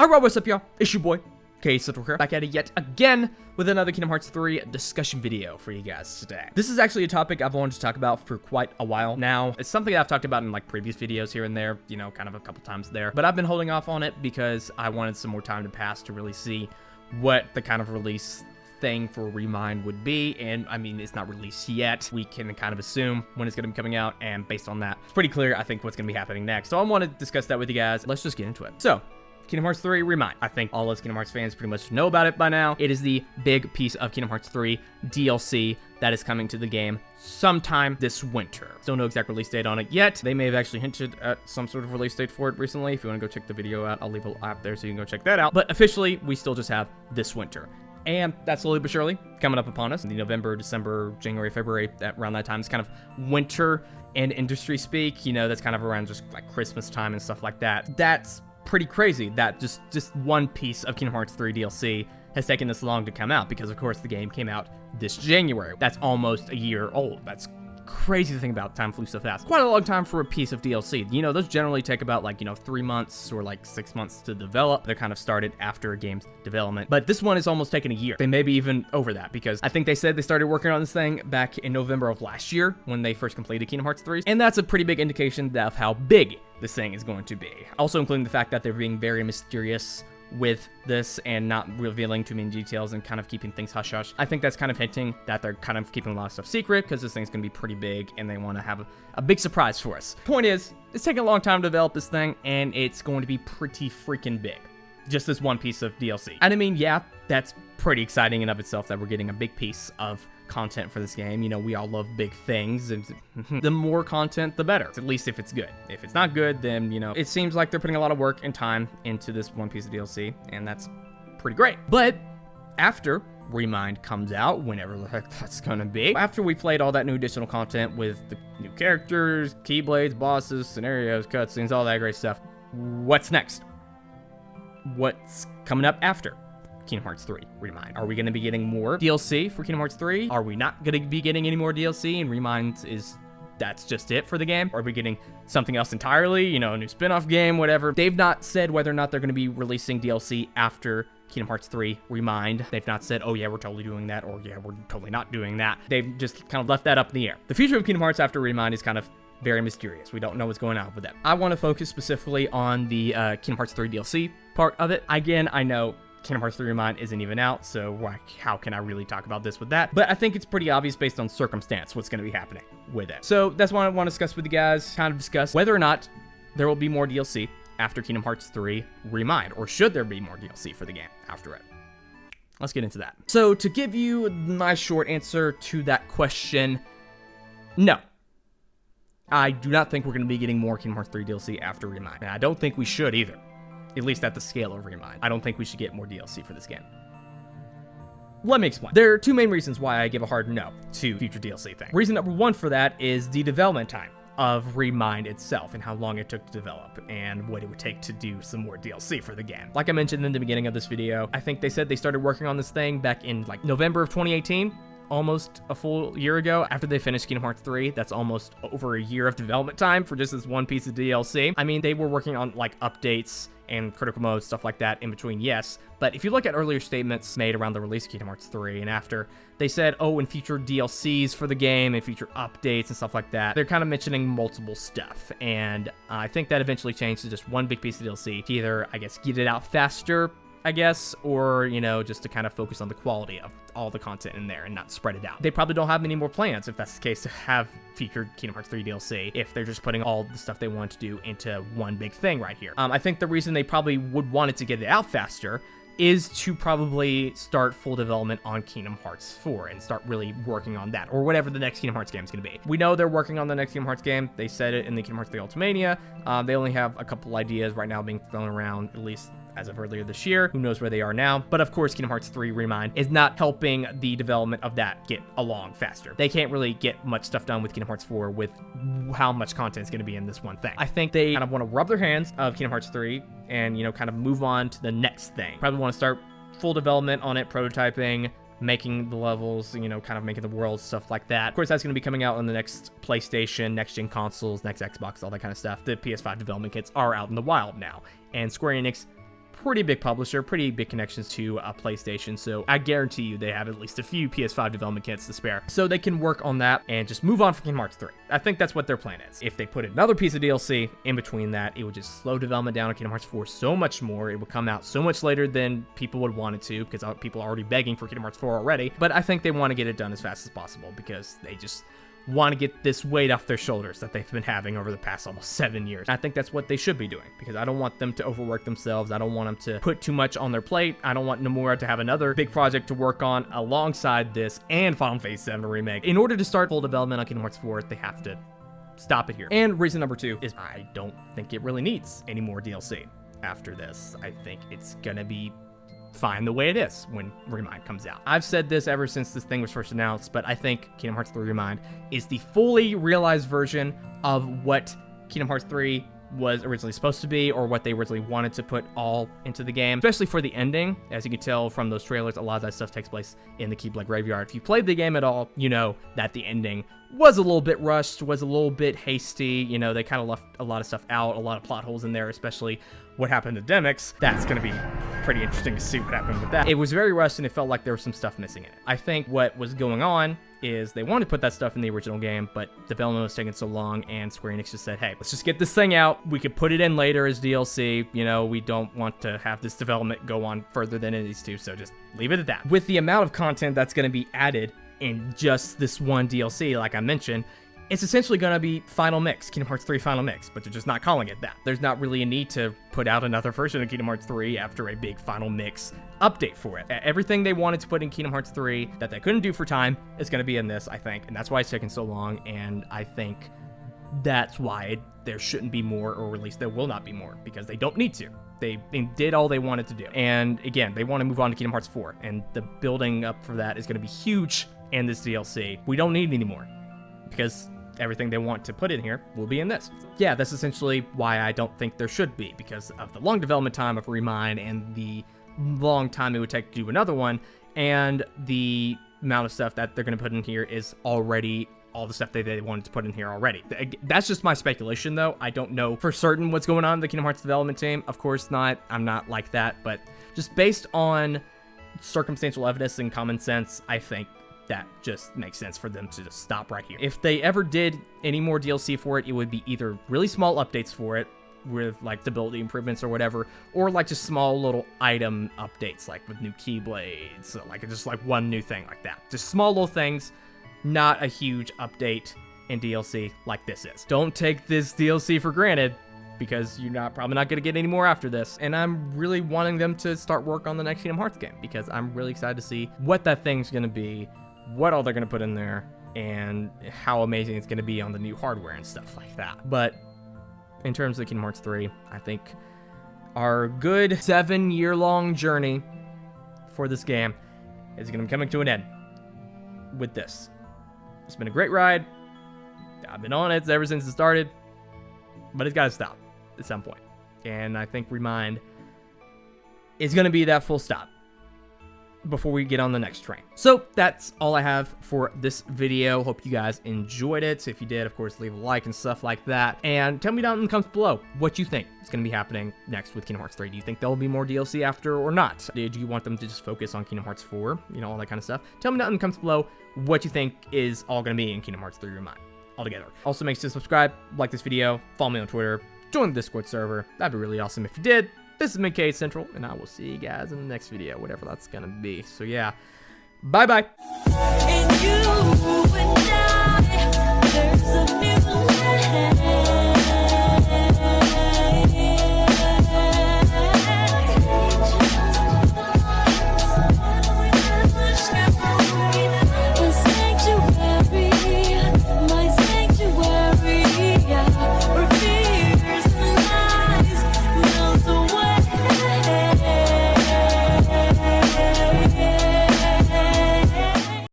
Alright, what's up, y'all? It's your boy, khcentral here, back at it yet again with another Kingdom Hearts 3 discussion video for you guys today. This is actually a topic I've wanted to talk about for quite a while now. It's something I've talked about in like previous videos here and there, you know, kind of a couple times there. But I've been holding off on it because I wanted some more time to pass to really see what the kind of release thing for ReMind would be, and I mean, it's not released yet. We can kind of assume when it's going to be coming out, and based on that, it's pretty clear, I think, what's going to be happening next. So I want to discuss that with you guys. Let's just get into it. So, Kingdom Hearts 3 ReMind. I think all us Kingdom Hearts fans pretty much know about it by now. It is the big piece of Kingdom Hearts 3 DLC that is coming to the game sometime this winter. Still no exact release date on it yet. They may have actually hinted at some sort of release date for it recently. If you want to go check the video out, I'll leave a link there so you can go check that out. But officially, we still just have this winter. And that's slowly but surely coming up upon us in the November, December, January, February, around that time. It's kind of winter and industry speak. You know, that's kind of around just like Christmas time and stuff like that. That's pretty crazy that just one piece of Kingdom Hearts 3 DLC has taken this long to come out, because of course the game came out this January. That's almost a year old. That's crazy to think about. Time flew so fast. Quite a long time for a piece of DLC. You know, those generally take about like, 3 months or like 6 months to develop. They're kind of started after a game's development. But this one is almost taken a year. They may be even over that, because I think they said they started working on this thing back in November of last year when they first completed Kingdom Hearts 3. And that's a pretty big indication of how big this thing is going to be. Also including the fact that they're being very mysterious with this and not revealing too many details and kind of keeping things hush-hush. I think that's kind of hinting that they're kind of keeping a lot of stuff secret, because this thing's going to be pretty big and they want to have a big surprise for us. Point is, it's taking a long time to develop this thing, and it's going to be pretty freaking big. Just this one piece of DLC. And I mean, yeah, that's pretty exciting in of itself that we're getting a big piece of content for this game. You know, we all love big things, and the more content, the better. At least if it's good. If it's not good, then, you know, it seems like they're putting a lot of work and time into this one piece of DLC, and that's pretty great. But after ReMind comes out, whenever the heck that's gonna be, after we played all that new additional content with the new characters, keyblades, bosses, scenarios, cutscenes, all that great stuff, what's next? What's coming up after Kingdom Hearts 3 ReMind? Are we going to be getting more DLC for Kingdom Hearts 3? Are we not going to be getting any more DLC, and ReMind that's just it for the game? Are we getting something else entirely? You know, a new spin-off game, whatever. They've not said whether or not they're going to be releasing DLC after Kingdom Hearts 3 ReMind. They've not said, oh yeah, we're totally doing that, or yeah, we're totally not doing that. They've just kind of left that up in the air. The future of Kingdom Hearts after ReMind is kind of very mysterious. We don't know what's going on with that. I want to focus specifically on the Kingdom Hearts 3 DLC part of it. Again, I know Kingdom Hearts 3 ReMind isn't even out, so how can I really talk about this with that? But I think it's pretty obvious based on circumstance what's going to be happening with it. So that's what I want to discuss with you guys, kind of discuss whether or not there will be more DLC after Kingdom Hearts 3 ReMind, or should there be more DLC for the game after it? Let's get into that. So to give you my short answer to that question, no. I do not think we're going to be getting more Kingdom Hearts 3 DLC after ReMind. And I don't think we should either. At least at the scale of ReMind. I don't think we should get more DLC for this game. Let me explain. There are two main reasons why I give a hard no to future DLC thing. Reason number one for that is the development time of ReMind itself, and how long it took to develop, and what it would take to do some more DLC for the game. Like I mentioned in the beginning of this video, I think they said they started working on this thing back in like November of 2018. Almost a full year ago, after they finished Kingdom Hearts 3. That's almost over a year of development time for just this one piece of DLC. I mean, they were working on like updates and critical mode, stuff like that in between, yes. But if you look at earlier statements made around the release of Kingdom Hearts 3 and after, they said, oh, and future DLCs for the game and future updates and stuff like that. They're kind of mentioning multiple stuff. And I think that eventually changed to just one big piece of DLC to either, I guess, get it out faster, I guess, or, you know, just to kind of focus on the quality of all the content in there and not spread it out. They probably don't have many more plans, if that's the case, to have featured Kingdom Hearts 3 DLC, if they're just putting all the stuff they want to do into one big thing right here. I think the reason they probably would want it to get it out faster is to probably start full development on Kingdom Hearts 4 and start really working on that, or whatever the next Kingdom Hearts game is going to be. We know they're working on the next Kingdom Hearts game. They said it in the Kingdom Hearts 3 Ultimania. They only have a couple ideas right now being thrown around, at least as of earlier this year. Who knows where they are now? But of course, Kingdom Hearts 3 ReMind is not helping the development of that get along faster. They can't really get much stuff done with Kingdom Hearts 4 with how much content is going to be in this one thing. I think they kind of want to rub their hands of Kingdom Hearts 3 and, you know, kind of move on to the next thing. Probably want to start full development on it, prototyping, making the levels, you know, kind of making the world, stuff like that. Of course, that's going to be coming out on the next PlayStation, next-gen consoles, next Xbox, all that kind of stuff. The PS5 development kits are out in the wild now, and Square Enix pretty big publisher, pretty big connections to PlayStation, so I guarantee you they have at least a few PS5 development kits to spare. So they can work on that and just move on from Kingdom Hearts 3. I think that's what their plan is. If they put another piece of DLC in between that, it would just slow development down on Kingdom Hearts 4 so much more. It would come out so much later than people would want it to, because people are already begging for Kingdom Hearts 4 already. But I think they want to get it done as fast as possible, because they just want to get this weight off their shoulders that they've been having over the past almost 7 years. I think that's what they should be doing, because I don't want them to overwork themselves. I don't want them to put too much on their plate. I don't want Nomura to have another big project to work on alongside this and Final Fantasy VII Remake. In order to start full development on Kingdom Hearts 4, they have to stop it here. And reason number 2 is I don't think it really needs any more DLC after this. I think it's gonna be fine the way it is when ReMind comes out. I've said this ever since this thing was first announced, but I think Kingdom Hearts 3 ReMind is the fully realized version of what Kingdom Hearts 3 was originally supposed to be, or what they originally wanted to put all into the game, especially for the ending. As you can tell from those trailers, a lot of that stuff takes place in the Keyblade Graveyard. If you played the game at all, you know that the ending was a little bit rushed, was a little bit hasty. You know, they kind of left a lot of stuff out, a lot of plot holes in there, especially what happened to Demix. That's going to be pretty interesting to see what happened with that. It was very rushed, and it felt like there was some stuff missing in it. I think what was going on is they wanted to put that stuff in the original game, but development was taking so long, and Square Enix just said, hey, let's just get this thing out. We could put it in later as DLC. You know, we don't want to have this development go on further than it needs to, so just leave it at that. With the amount of content that's going to be added in just this one DLC, like I mentioned, it's essentially going to be Final Mix, Kingdom Hearts 3 Final Mix, but they're just not calling it that. There's not really a need to put out another version of Kingdom Hearts 3 after a big Final Mix update for it. Everything they wanted to put in Kingdom Hearts 3 that they couldn't do for time is going to be in this, I think, and that's why it's taking so long, and I think that's why there shouldn't be more, or at least there will not be more, because they don't need to. They did all they wanted to do. And again, they want to move on to Kingdom Hearts 4, and the building up for that is going to be huge in this DLC. We don't need any more, because everything they want to put in here will be in this. Yeah, that's essentially why I don't think there should be, because of the long development time of ReMind and the long time it would take to do another one, and the amount of stuff that they're going to put in here is already all the stuff that they wanted to put in here already. That's just my speculation, though. I don't know for certain what's going on in the Kingdom Hearts development team. Of course not. I'm not like that, but just based on circumstantial evidence and common sense, I think that just makes sense for them to just stop right here. If they ever did any more DLC for it, it would be either really small updates for it with like stability improvements or whatever, or like just small little item updates, like with new keyblades, so like just like one new thing like that. Just small little things, not a huge update in DLC like this is. Don't take this DLC for granted, because you're probably not going to get any more after this. And I'm really wanting them to start work on the next Kingdom Hearts game, because I'm really excited to see what that thing's going to be, what all they're going to put in there, and how amazing it's going to be on the new hardware and stuff like that. But in terms of Kingdom Hearts 3, I think our good 7-year-long journey for this game is going to be coming to an end with this. It's been a great ride. I've been on it ever since it started, but it's got to stop at some point. And I think ReMind is going to be that full stop before we get on the next train. So that's all I have for this video. Hope you guys enjoyed it. If you did, of course, leave a like and stuff like that. And tell me down in the comments below what you think is going to be happening next with Kingdom Hearts 3. Do you think there will be more DLC after or not? Do you want them to just focus on Kingdom Hearts 4? You know, all that kind of stuff. Tell me down in the comments below what you think is all going to be in Kingdom Hearts 3 ReMind altogether. Also, make sure to subscribe, like this video, follow me on Twitter, join the Discord server. That'd be really awesome if you did. This is khcentral, and I will see you guys in the next video, whatever that's gonna be. So yeah, bye-bye.